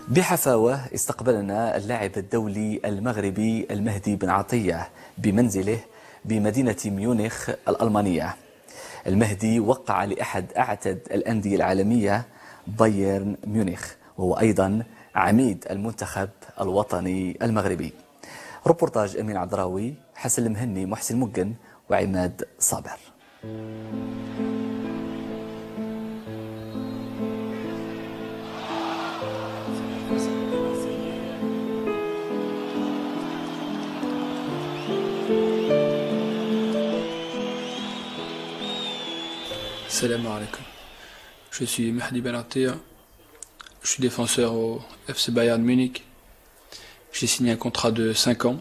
بحفاوة استقبلنا اللاعب الدولي المغربي المهدي بن عطية بمنزله بمدينة ميونخ الألمانية. المهدي وقع لأحد أعتد الأندية العالمية بايرن ميونخ، وهو أيضا عميد المنتخب الوطني المغربي. ربورتاج أمين عبدراوي، حسن المهني، محسن مقن وعماد صابر. Salam alaikum. Je suis Mehdi Ben Attia. Je suis défenseur au FC Bayern Munich. J'ai signé un contrat de 5 ans.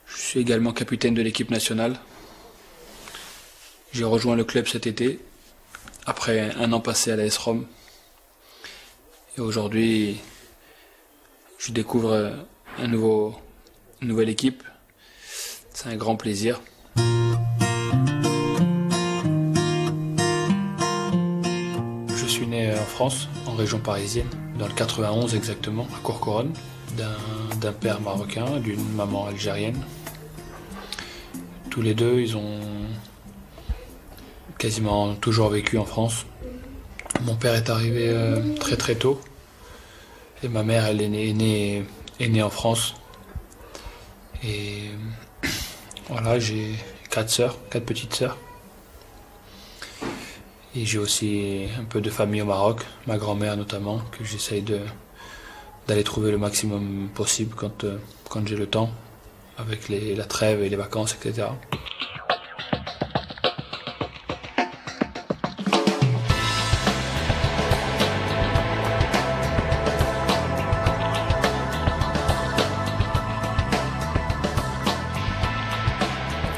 Je suis également capitaine de l'équipe nationale. J'ai rejoint le club cet été, après un an passé à l'AS Rome. Et aujourd'hui, je découvre une nouvelle équipe. C'est un grand plaisir. Je suis né en France, en région parisienne, dans le 91 exactement, à Courcouronnes, d'un père marocain, d'une maman algérienne. Tous les deux, ils ont quasiment toujours vécu en France. Mon père est arrivé très très tôt, et ma mère, elle est née en France. Et voilà, j'ai 4 petites sœurs. Et j'ai aussi un peu de famille au Maroc, ma grand-mère notamment, que j'essaye d'aller trouver le maximum possible quand j'ai le temps, avec la trêve et les vacances, etc.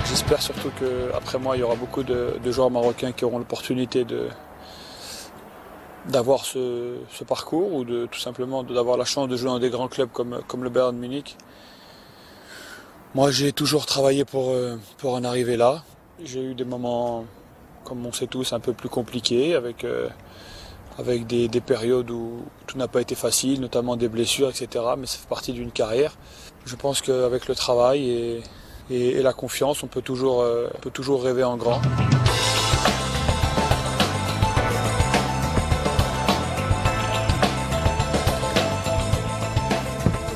J'espère surtout qu'après moi, il y aura beaucoup de joueurs marocains qui auront l'opportunité d'avoir ce parcours ou tout simplement d'avoir la chance de jouer dans des grands clubs comme le Bayern Munich. Moi, j'ai toujours travaillé pour en arriver là. J'ai eu des moments, comme on sait tous, un peu plus compliqués, avec des périodes où tout n'a pas été facile, notamment des blessures, etc. Mais ça fait partie d'une carrière. Je pense qu'avec le travail et la confiance, on peut toujours rêver en grand.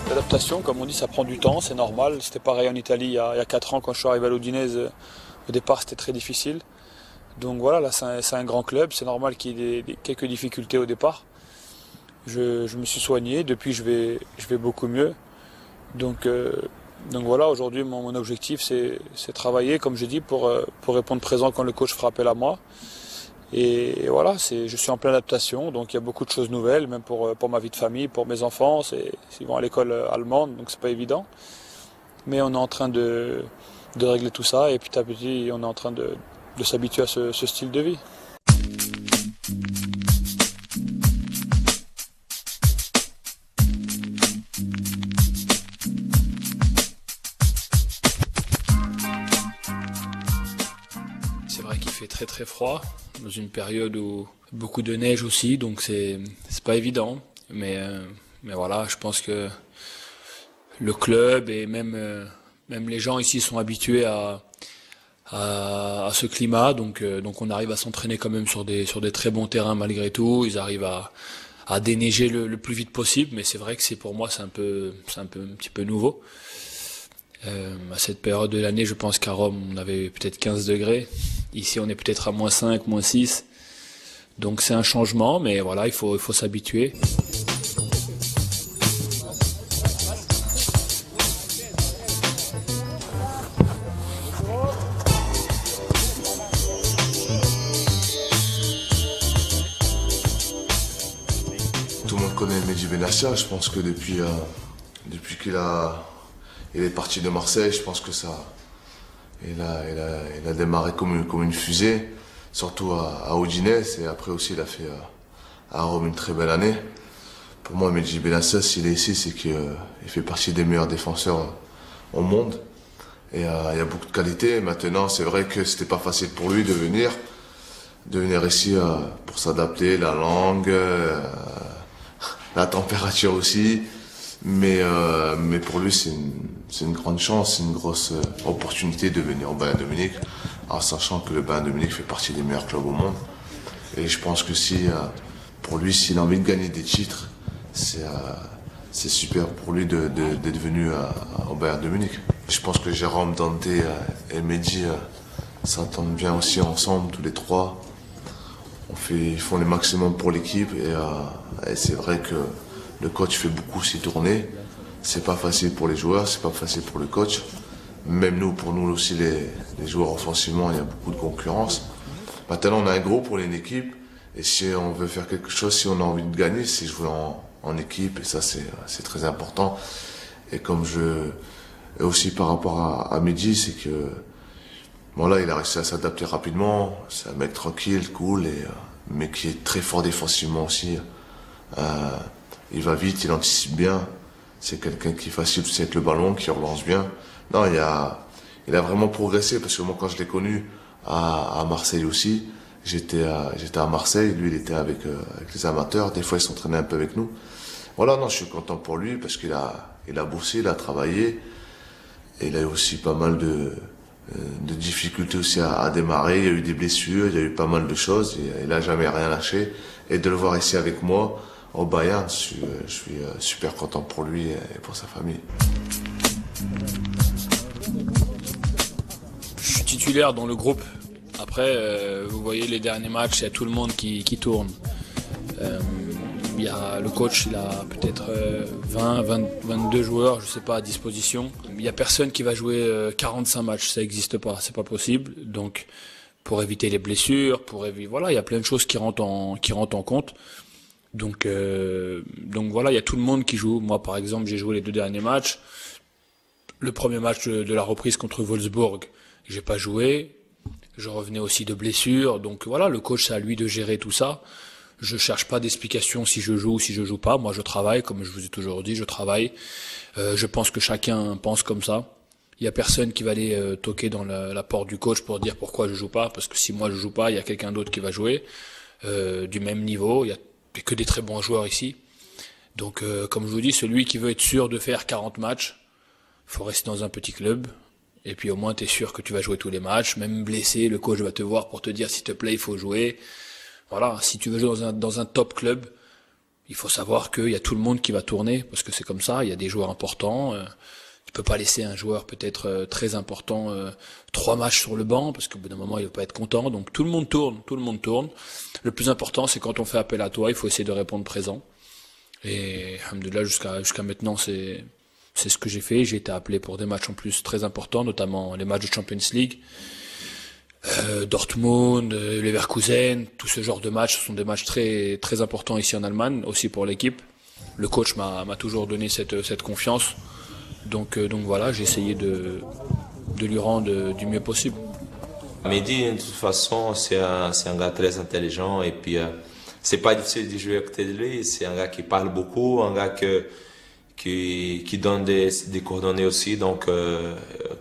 L'adaptation, comme on dit, ça prend du temps, c'est normal. C'était pareil en Italie il y a 4 ans quand je suis arrivé à l'Udinese. Au départ, c'était très difficile. Donc voilà, là c'est un grand club, c'est normal qu'il y ait quelques difficultés au départ. Je me suis soigné, depuis je vais beaucoup mieux. Donc voilà, aujourd'hui mon objectif c'est travailler, comme je dis, pour répondre présent quand le coach fera appel à moi. Et voilà, je suis en pleine adaptation, donc il y a beaucoup de choses nouvelles, même pour ma vie de famille, pour mes enfants. Ils vont à l'école allemande, donc c'est pas évident. Mais on est en train de régler tout ça, et petit à petit on est en train de s'habituer à ce style de vie. C'est vrai qu'il fait très très froid, dans une période où beaucoup de neige aussi, donc c'est pas évident. Mais voilà, je pense que le club et même les gens ici sont habitués à ce climat, donc on arrive à s'entraîner quand même sur des très bons terrains malgré tout. Ils arrivent à déneiger le plus vite possible, mais c'est vrai que pour moi c'est un petit peu nouveau. À cette période de l'année, je pense qu'à Rome on avait peut-être 15 degrés. Ici on est peut-être à -5, -6. Donc c'est un changement, mais voilà, il faut s'habituer. Tout le monde connaît Mehdi Benassia. Je pense que depuis qu'il est parti de Marseille, je pense que il a démarré comme une fusée, surtout à Udinese, et après aussi il a fait à Rome une très belle année. Pour moi, Mehdi Benassia, s'il est ici, c'est qu'il fait partie des meilleurs défenseurs au monde. Et il y a beaucoup de qualité. Maintenant, c'est vrai que c'était pas facile pour lui de venir ici pour s'adapter, la langue, la température aussi. Mais pour lui, c'est une grande chance, c'est une grosse opportunité de venir au Bayern de Munich, en sachant que le Bayern de Munich fait partie des meilleurs clubs au monde. Et je pense que pour lui, s'il a envie de gagner des titres, c'est super pour lui d'être venu au Bayern de Munich. Je pense que Jérôme, Dante et Mehdi s'entendent bien aussi ensemble, tous les trois. Ils font le maximum pour l'équipe et c'est vrai que le coach fait beaucoup ses tournées. C'est pas facile pour les joueurs, c'est pas facile pour le coach. Même pour nous aussi, les joueurs offensivement, il y a beaucoup de concurrence. Maintenant, on a un gros pour une équipe. Et si on veut faire quelque chose, si on a envie de gagner, c'est jouer en équipe. Et ça, c'est très important. Et et aussi par rapport à Mehdi, c'est que, voilà, il a réussi à s'adapter rapidement. C'est un mec tranquille, cool, mais qui est très fort défensivement aussi. Il va vite, il anticipe bien. C'est quelqu'un qui est facile aussi avec le ballon, qui relance bien. Non, il a vraiment progressé parce que moi, quand je l'ai connu à Marseille aussi, j'étais à Marseille, lui, il était avec les amateurs. Des fois, il s'entraînait un peu avec nous. Voilà, non, je suis content pour lui parce qu'il a bossé, il a travaillé. Et il a eu aussi pas mal de difficultés aussi à démarrer. Il y a eu des blessures, il y a eu pas mal de choses. Et il a jamais rien lâché. Et de le voir ici avec moi, au Bayern, je suis super content pour lui et pour sa famille. Je suis titulaire dans le groupe. Après, vous voyez les derniers matchs, il y a tout le monde qui tourne. Il y a le coach, il a peut-être 22 joueurs, je sais pas, à disposition. Il y a personne qui va jouer 45 matchs, ça n'existe pas, c'est pas possible. Donc, pour éviter les blessures, voilà, il y a plein de choses qui rentrent en compte. Donc voilà, il y a tout le monde qui joue. Moi, par exemple, j'ai joué les 2 derniers matchs. Le premier match de la reprise contre Wolfsburg, j'ai pas joué. Je revenais aussi de blessures. Donc voilà, le coach, c'est à lui de gérer tout ça. Je cherche pas d'explication si je joue ou si je joue pas. Moi, je travaille, comme je vous ai toujours dit, je travaille. Je pense que chacun pense comme ça. Il y a personne qui va aller toquer dans la porte du coach pour dire pourquoi je joue pas. Parce que si moi je joue pas, il y a quelqu'un d'autre qui va jouer du même niveau. Il y a que des très bons joueurs ici. Donc, comme je vous dis, celui qui veut être sûr de faire 40 matchs, faut rester dans un petit club. Et puis au moins, tu es sûr que tu vas jouer tous les matchs. Même blessé, le coach va te voir pour te dire, s'il te plaît, il faut jouer. Voilà, si tu veux jouer dans un top club, il faut savoir qu'il y a tout le monde qui va tourner, parce que c'est comme ça, il y a des joueurs importants. Tu peux pas laisser un joueur peut-être très important 3 matchs sur le banc, parce qu'au bout d'un moment, il va pas être content. Donc tout le monde tourne. Le plus important, c'est quand on fait appel à toi, il faut essayer de répondre présent. Et alhamdoulilah, jusqu'à maintenant, c'est ce que j'ai fait. J'ai été appelé pour des matchs en plus très importants, notamment les matchs de Champions League. Dortmund, Leverkusen, tout ce genre de matchs, ce sont des matchs très, très importants ici en Allemagne, aussi pour l'équipe. Le coach m'a toujours donné cette confiance. Donc voilà, j'ai essayé de lui rendre du mieux possible. Mehdi, de toute façon, c'est un gars très intelligent et puis c'est pas difficile de jouer à côté de lui. C'est un gars qui parle beaucoup, un gars qui donne des coordonnées aussi. Donc,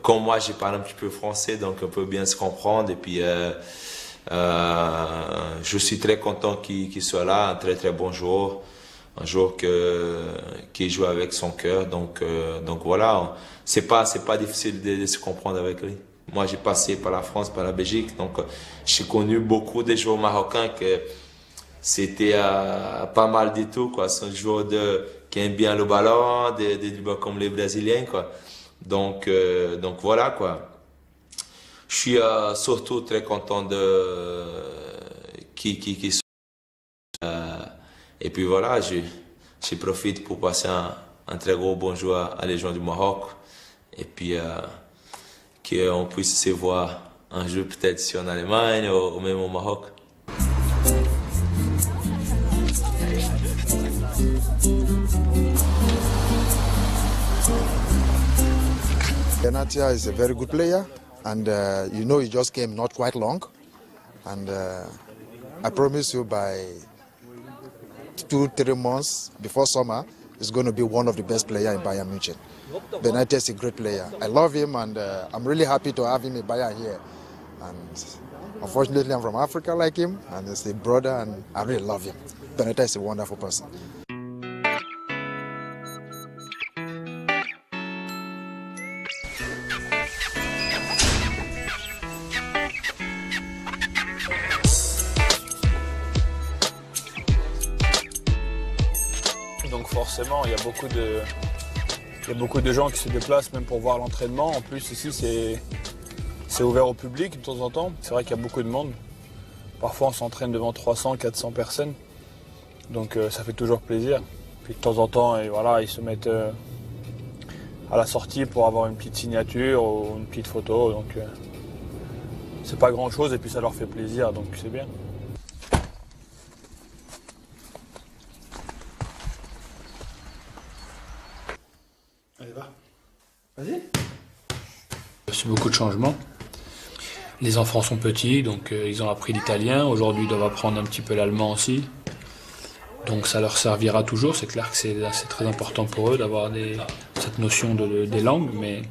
comme moi, je parle un petit peu français, donc on peut bien se comprendre. Et puis, je suis très content qu'il soit là, un très très bon joueur, un joueur qui joue avec son cœur. Donc voilà, c'est pas difficile de se comprendre avec lui. Moi, j'ai passé par la France, par la Belgique, donc j'ai connu beaucoup de joueurs marocains que c'était pas mal du tout, quoi. C'est un joueur qui aime bien le ballon, comme les Brésiliens, quoi. Donc voilà, quoi. Je suis surtout très content qui soit. Et puis voilà, je profite pour passer un très gros bonjour à les gens du Maroc. Et puis qu'on puisse se voir un jour peut-être si en Allemagne ou même au Maroc. Benatia is a very good player, and you know he just came not quite long, and I promise you by 2-3 months before summer, he's going to be one of the best players in Bayern Munich. Benatia is a great player. I love him, and I'm really happy to have him in Bayern here. And unfortunately, I'm from Africa like him, and he's a brother, and I really love him. Benatia is a wonderful person. Donc forcément, il y a beaucoup de gens qui se déplacent même pour voir l'entraînement. En plus, ici, c'est ouvert au public de temps en temps. C'est vrai qu'il y a beaucoup de monde. Parfois, on s'entraîne devant 300, 400 personnes. Donc ça fait toujours plaisir. Puis de temps en temps, et voilà, ils se mettent à la sortie pour avoir une petite signature ou une petite photo. Donc c'est pas grand chose et puis ça leur fait plaisir, donc c'est bien. Allez, va. Vas-y. C'est beaucoup de changements. Les enfants sont petits, donc ils ont appris l'italien. Aujourd'hui, ils doivent apprendre un petit peu l'allemand aussi. Donc ça leur servira toujours. C'est clair que c'est très important pour eux d'avoir cette notion des langues, mais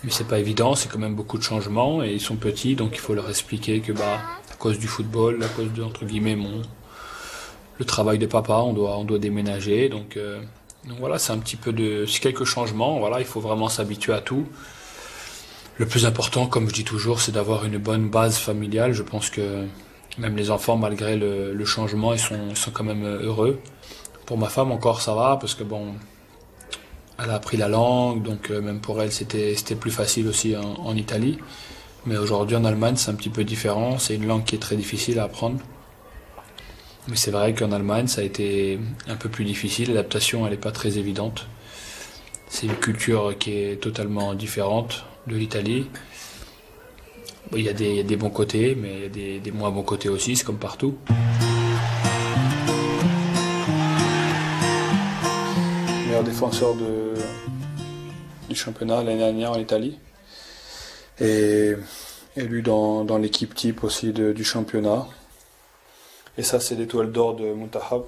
c'est pas évident. C'est quand même beaucoup de changements et ils sont petits, donc il faut leur expliquer que à cause du football, à cause de entre guillemets le travail de papa, on doit déménager. Donc voilà, c'est un petit peu c'est quelques changements. Voilà, il faut vraiment s'habituer à tout. Le plus important, comme je dis toujours, c'est d'avoir une bonne base familiale. Je pense que même les enfants, malgré le changement, ils sont quand même heureux. Pour ma femme, encore, ça va, parce que elle a appris la langue, donc même pour elle, c'était plus facile aussi en Italie. Mais aujourd'hui, en Allemagne, c'est un petit peu différent. C'est une langue qui est très difficile à apprendre. Mais c'est vrai qu'en Allemagne, ça a été un peu plus difficile. L'adaptation, elle n'est pas très évidente. C'est une culture qui est totalement différente de l'Italie. Il y a des bons côtés, mais il y a des moins bons côtés aussi, c'est comme partout. Meilleur défenseur du championnat l'année dernière en Italie. Et élu dans l'équipe type aussi du championnat. Et ça, c'est l'étoile d'or de Muntahab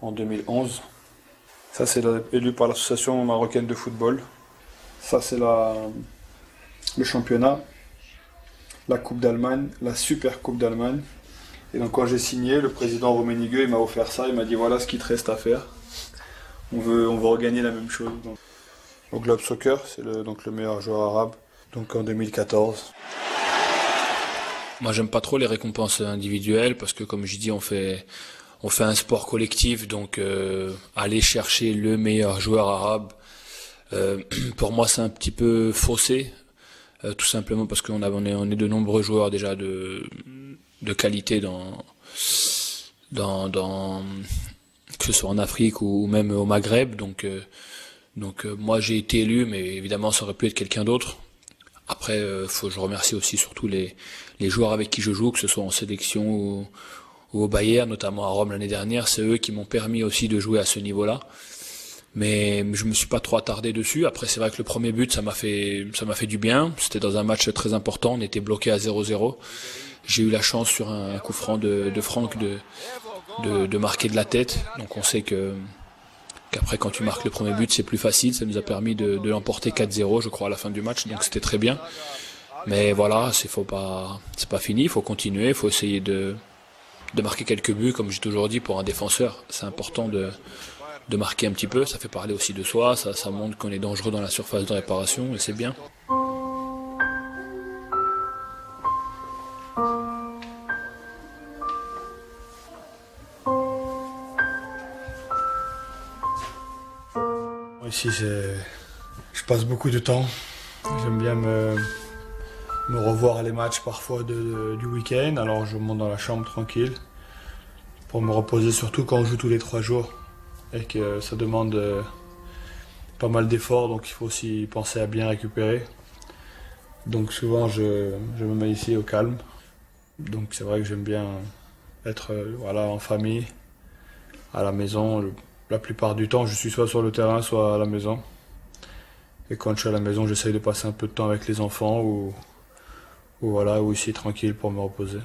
en 2011. Ça, c'est élu par l'association marocaine de football. Ça, c'est le championnat, la Coupe d'Allemagne, la Super Coupe d'Allemagne. Et donc, quand j'ai signé, le président Rummenigge, il m'a offert ça. Il m'a dit, voilà ce qu'il te reste à faire. On veut regagner la même chose. Donc, au Globe Soccer, c'est le meilleur joueur arabe, donc en 2014. Moi, j'aime pas trop les récompenses individuelles parce que, comme je dis, on fait un sport collectif. Donc, aller chercher le meilleur joueur arabe, pour moi, c'est un petit peu faussé. Tout simplement parce qu'on est de nombreux joueurs déjà de qualité que ce soit en Afrique ou même au Maghreb. Donc moi, j'ai été élu, mais évidemment, ça aurait pu être quelqu'un d'autre. Après, je remercie aussi surtout les joueurs avec qui je joue, que ce soit en sélection ou au Bayern, notamment à Rome l'année dernière. C'est eux qui m'ont permis aussi de jouer à ce niveau-là. Mais je me suis pas trop attardé dessus. Après, c'est vrai que le premier but, ça m'a fait du bien. C'était dans un match très important. On était bloqué à 0-0. J'ai eu la chance sur un coup franc de Franck de marquer de la tête. Donc on sait qu'après, quand tu marques le premier but, c'est plus facile. Ça nous a permis de l'emporter 4-0, je crois, à la fin du match. Donc c'était très bien. Mais voilà, c'est pas fini. Il faut continuer. Il faut essayer de marquer quelques buts, comme j'ai toujours dit, pour un défenseur. C'est important de marquer un petit peu. Ça fait parler aussi de soi. Ça montre qu'on est dangereux dans la surface de réparation et c'est bien. Ici, je passe beaucoup de temps. J'aime bien me revoir les matchs parfois du week-end. Alors je monte dans la chambre tranquille pour me reposer, surtout quand on joue tous les 3 jours et que ça demande pas mal d'efforts. Donc il faut aussi penser à bien récupérer. Donc souvent je me mets ici au calme. Donc c'est vrai que j'aime bien être en famille, à la maison. La plupart du temps, je suis soit sur le terrain, soit à la maison. Et quand je suis à la maison, j'essaye de passer un peu de temps avec les enfants ou ici tranquille pour me reposer.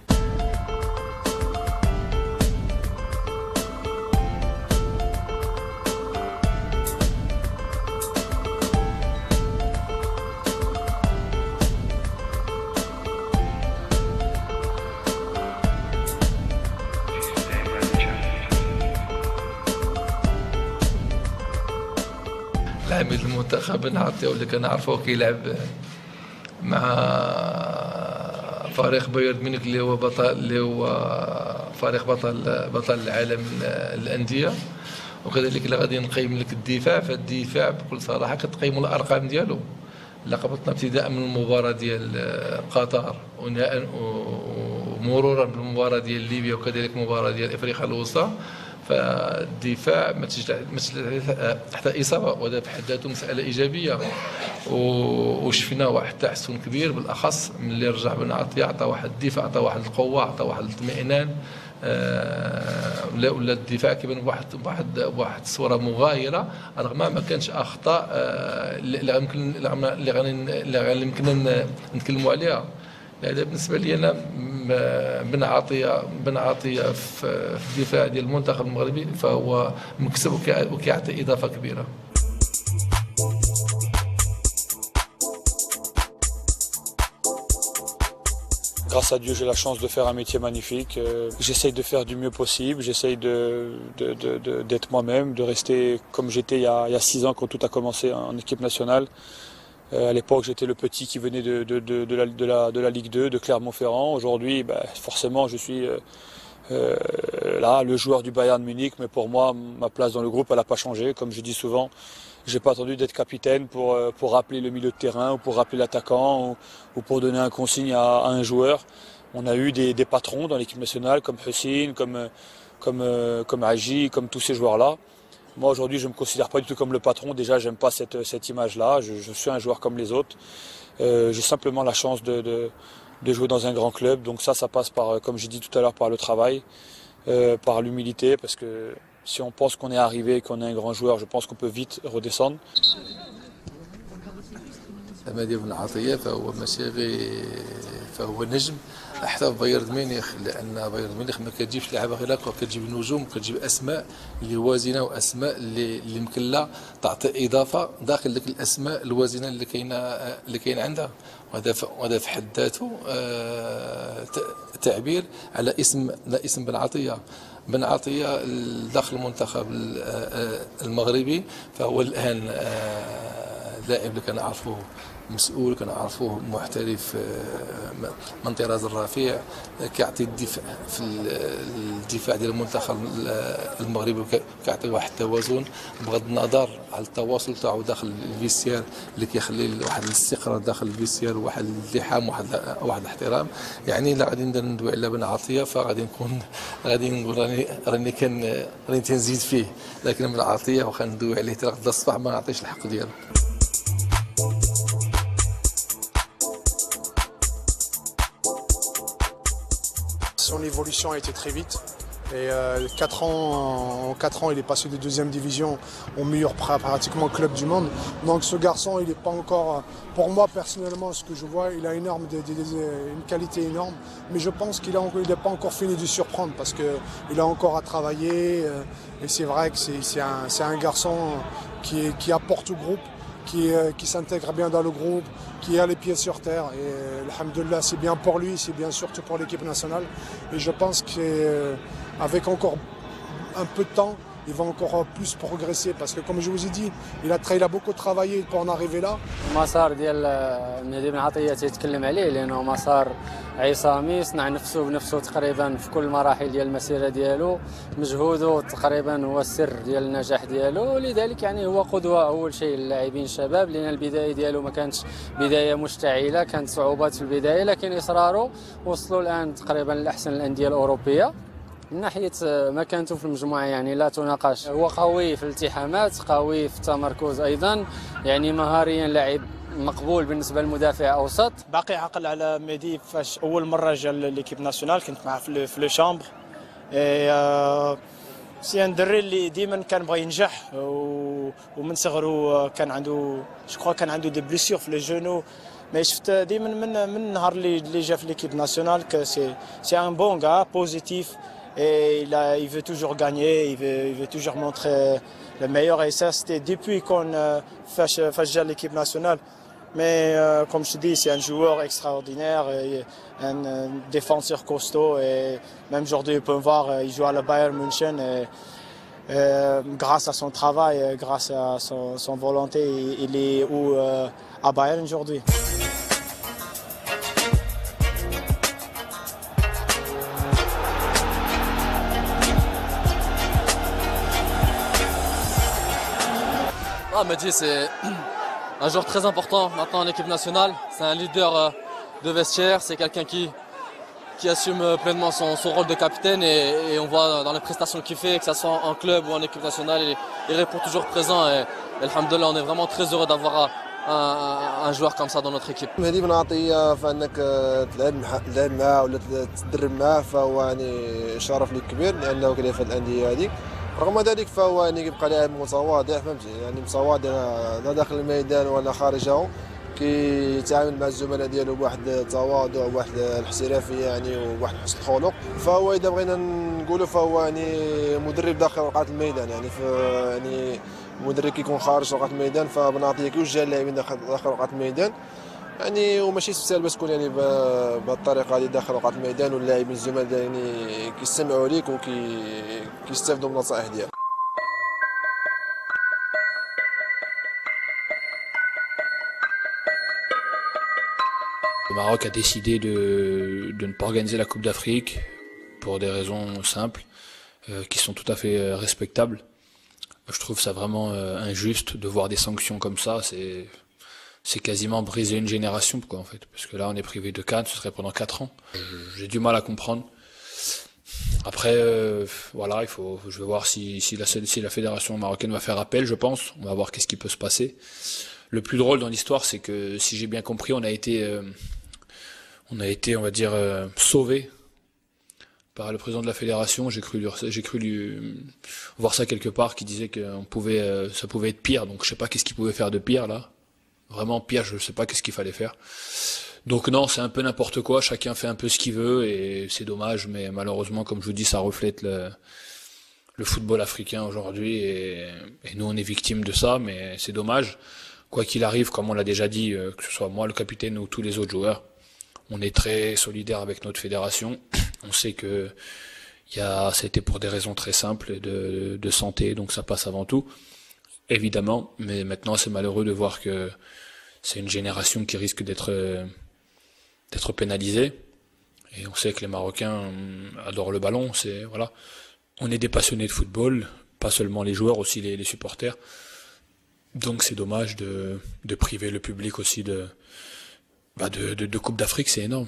لاعب المنتخب نعطيه اللي كنعرفوه كيلعب مع فريق بايرن ميونخ اللي هو فريق بطل العالم الأندية. وكذلك إلا غادي نقيم لك الدفاع، فالدفاع بكل صراحة كتقيموا الأرقام ديالو. لقبتنا ابتداء من المباراة ديال قطر ومرورا بالمباراة ديال ليبيا وكذلك المباراة ديال افريقيا الوسطى، فالدفاع ما تجلى حتى اصابه، وهذا في حد ذاته مساله ايجابيه. وشفنا واحد التحسن كبير بالاخص ملي رجع بن عطيه، عطى واحد الدفاع، عطى واحد القوه، عطى واحد الاطمئنان. ولا الدفاع كيبان بواحد الصوره مغايره، رغم ما كانش اخطاء اللي يمكننا نتكلموا عليها. هذا بالنسبه لي انا بن عطيه في الدفاع ديال المنتخب المغربي فهو مكسب وكيعطي اضافه كبيره. Grâce à Dieu, j'ai la chance de faire un métier magnifique. J'essaye de faire du mieux possible, j'essaye d'être moi-même, de rester comme j'étais il y a 6 ans quand tout a commencé en équipe nationale. À l'époque, j'étais le petit qui venait de la Ligue 2, de Clermont-Ferrand. Aujourd'hui, forcément, je suis là, le joueur du Bayern Munich, mais pour moi, ma place dans le groupe, elle n'a pas changé. Comme je dis souvent, je n'ai pas attendu d'être capitaine pour rappeler le milieu de terrain ou pour rappeler l'attaquant ou pour donner un consigne à un joueur. On a eu des patrons dans l'équipe nationale comme Hussein, comme Haji, comme tous ces joueurs-là. Moi aujourd'hui je ne me considère pas du tout comme le patron, déjà j'aime pas cette image-là, je suis un joueur comme les autres. J'ai simplement la chance de jouer dans un grand club, donc ça passe par, comme j'ai dit tout à l'heure, par le travail, par l'humilité, parce que si on pense qu'on est arrivé, qu'on est un grand joueur, je pense qu'on peut vite redescendre. مهدي بن عطية فهو فهو نجم حتى في بايرن ميونخ، لان بايرن ميونخ ما كتجيبش لعابه غير هكا، كتجيب نجوم، كتجيب اسماء اللي وازنه واسماء اللي يمكن لها تعطي اضافه داخل ذيك الاسماء الوازنه اللي كاينه عندها. وهذا في حد ذاته تعبير على اسم بن عطية داخل المنتخب المغربي. فهو الان لاعب اللي كنعرفوه مسؤول، كنعرفوه محترف من طراز الرفيع، كيعطي الدفاع في الدفاع ديال المنتخب المغربي، كيعطي واحد التوازن بغض النظر على التواصل تاعو داخل الفيستير اللي كيخلي واحد الاستقرار داخل الفيستير، واحد اللحام، واحد الاحترام. يعني لا غادي نبدا ندوي على بن عطية فغادي نقول راني تنزيد فيه، لكن بن عطية واخا ندوي عليه حتى غدا الصباح ما نعطيش الحق ديالو. Son évolution a été très vite et en 4 ans il est passé de 2e division au meilleur pratiquement club du monde. Donc ce garçon il n'est pas encore, pour moi personnellement ce que je vois, il a une qualité énorme, mais je pense qu'il n'a pas encore fini de surprendre parce qu'il a encore à travailler et c'est vrai que c'est un garçon qui apporte au groupe, qui s'intègre bien dans le groupe, qui a les pieds sur terre. Et alhamdoulilah, c'est bien pour lui, c'est bien surtout pour l'équipe nationale. Et je pense qu'avec encore un peu de temps, il va encore plus progresser parce que comme je vous ai dit, il a beaucoup travaillé pour en arriver là. المسار ديال مهدي بن عطية تيتكلم عليه لأنه مسار عصامي، صنع نفسه بنفسه تقريبا في كل مراحل ديال المسيرة ديالو، مجهوده تقريبا هو السر ديال النجاح ديالو، لذلك يعني هو قدوة أول شيء للاعبين الشباب، لأن البداية ديالو ما كانتش بداية مشتعلة، كانت صعوبات في البداية، لكن إصراره وصلوا الآن تقريبا لأحسن الأندية الأوروبية. من ناحية مكانته في المجموعة يعني لا تناقش، هو قوي في الالتحامات، قوي في التمركز أيضا، يعني مهاريا لاعب مقبول بالنسبة للمدافع أوسط. باقي عقل على مهدي فاش أول مرة جا ليكيب ناسيونال، كنت معاه في لو شامبر. سي ان دري اللي ديما كان بغى ينجح ومن صغره كان عنده دي بليسيور في لي جونو، mais شفت ديما من النهار اللي جا في ليكيب ناسيونال que c'est un bon gars positif et il veut toujours gagner, il veut toujours montrer le meilleur, et ça c'était depuis qu'on فاش جا l'équipe nationale. Mais comme je te dis, c'est un joueur extraordinaire, un défenseur costaud, et même aujourd'hui on peut voir, il joue à la Bayern München et grâce à son travail, grâce à son volonté, il est à Bayern aujourd'hui. Ah, Mehdi, c'est un joueur très important maintenant en équipe nationale. C'est un leader de vestiaire, c'est quelqu'un qui assume pleinement son rôle de capitaine et on voit dans les prestations qu'il fait, que ce soit en club ou en équipe nationale, il répond toujours présent et alhamdoulilah, on est vraiment très heureux d'avoir un joueur comme ça dans notre équipe. مهدي بن عطية فانك تلعب معاه ولا تدرب معاه فهو يعني شرف لي كبير لانه كيلعب في الانديه هذيك. رغم ذلك فهو يعني كيبقى لاعب متواضع فهمتي يعني متواضع لا داخل الميدان ولا خارجه. كيتعامل مع الزملاء ديالو بواحد التواضع وواحد الاحترافيه يعني وواحد حسن الخلق. فهو اذا بغينا نقولوا فهو يعني مدرب داخل رقعه الميدان يعني المدرب كيكون خارج رقعه الميدان فبن عطية كيوجه اللاعبين داخل رقعه الميدان يعني وماشي سهل باش تكون يعني بهالطريقه هذه داخل رقعه الميدان واللاعبين الزملاء يعني كيستمعوا ليك وكيستافدوا من النصائح ديالك. Le Maroc a décidé de ne pas organiser la Coupe d'Afrique pour des raisons simples qui sont tout à fait respectables. Je trouve ça vraiment injuste de voir des sanctions comme ça. C'est quasiment briser une génération, quoi, en fait. Parce que là, on est privé de CAN, ce serait pendant 4 ans. J'ai du mal à comprendre. Après, voilà, je vais voir si la fédération marocaine va faire appel, je pense. On va voir qu'est-ce qui peut se passer. Le plus drôle dans l'histoire, c'est que, si j'ai bien compris, on a été, on va dire, sauvé par le président de la fédération. J'ai cru voir ça quelque part qui disait que ça pouvait être pire. Donc je sais pas qu'est-ce qu'il pouvait faire de pire là. Vraiment pire, je sais pas qu'est-ce qu'il fallait faire. Donc non, c'est un peu n'importe quoi. Chacun fait un peu ce qu'il veut et c'est dommage. Mais malheureusement, comme je vous dis, ça reflète le football africain aujourd'hui et nous on est victimes de ça. Mais c'est dommage. Quoi qu'il arrive, comme on l'a déjà dit, que ce soit moi le capitaine ou tous les autres joueurs, on est très solidaires avec notre fédération. On sait que ça a été pour des raisons très simples de santé, donc ça passe avant tout, évidemment. Mais maintenant, c'est malheureux de voir que c'est une génération qui risque d'être pénalisée. Et on sait que les Marocains adorent le ballon. Voilà, on est des passionnés de football, pas seulement les joueurs, aussi les supporters. Donc c'est dommage de priver le public aussi de Coupe d'Afrique, c'est énorme.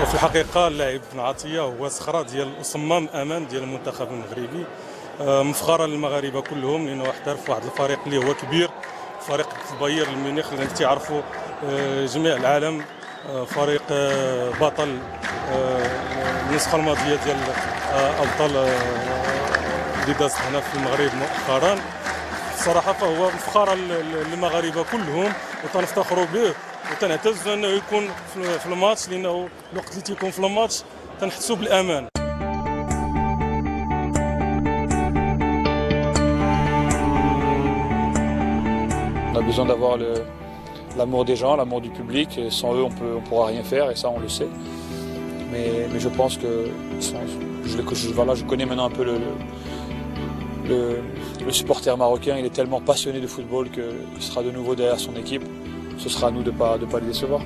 وفي الحقيقة اللاعب بن عطية هو صخرة ديال صمام أمان ديال المنتخب المغربي مفخرة للمغاربة كلهم لأنه احترف في واحد الفريق اللي هو كبير فريق بايرن ميونخ اللي تعرفوا جميع العالم فريق بطل النسخة الماضية ديال أبطال اللي دازت هنا في المغرب مؤخرا. الصراحة فهو مفخرة للمغاربة كلهم وتنفتخروا به وتنعتز انه يكون في الماتش لانه الوقت اللي تيكون في الماتش تنحسوا بالامان. On a besoin d'avoir l'amour des gens, l'amour du public. Et sans eux, on pourra rien faire et ça, on le sait. Mais je pense que je connais maintenant un peu le supporter marocain. Il est tellement passionné de football qu'il sera de nouveau derrière son équipe. Ce sera à nous de pas les décevoir.